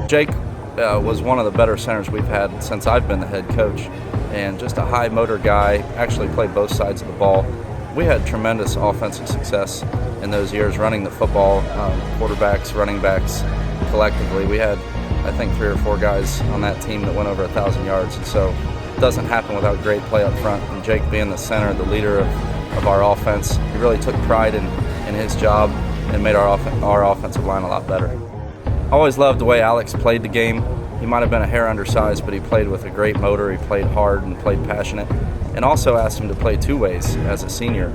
Jake was one of the better centers we've had since I've been the head coach, and just a high motor guy, actually played both sides of the ball. We had tremendous offensive success in those years running the football, quarterbacks, running backs, collectively. We had, I think, 3 or 4 guys on that team that went over 1,000 yards, and so it doesn't happen without great play up front. And Jake being the center, the leader of our offense, he really took pride in his job and made our offensive line a lot better. I always loved the way Alex played the game. He might have been a hair undersized, but he played with a great motor. He played hard and played passionate, and also asked him to play 2 ways as a senior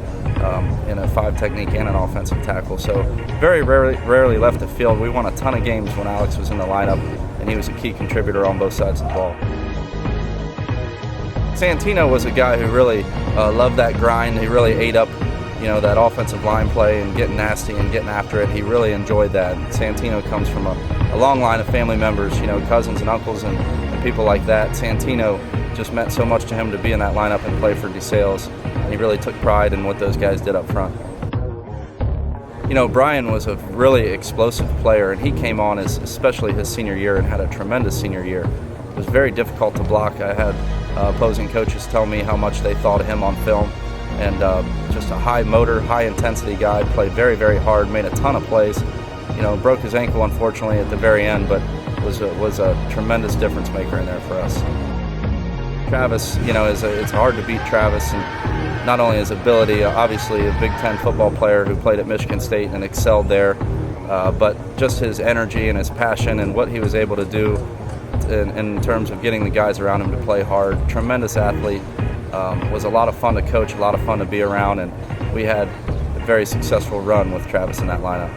in a 5 technique and an offensive tackle. So very rarely left the field. We won a ton of games when Alex was in the lineup, and he was a key contributor on both sides of the ball. Santino was a guy who really loved that grind. He really ate up that offensive line play and getting nasty and getting after it. He really enjoyed that. Santino comes from a long line of family members, cousins and uncles and people like that. Santino just meant so much to him to be in that lineup and play for DeSales, and he really took pride in what those guys did up front. Brian was a really explosive player, and he came on especially his senior year and had a tremendous senior year. It was very difficult to block. I had opposing coaches tell me how much they thought of him on film, and just a high motor, high intensity guy, played very, very hard, made a ton of plays. Broke his ankle unfortunately at the very end, but was a tremendous difference maker in there for us. Travis, it's hard to beat Travis, and not only his ability, obviously a Big Ten football player who played at Michigan State and excelled there, but just his energy and his passion and what he was able to do in terms of getting the guys around him to play hard. Tremendous athlete. Was a lot of fun to coach, a lot of fun to be around, and we had a very successful run with Travis in that lineup.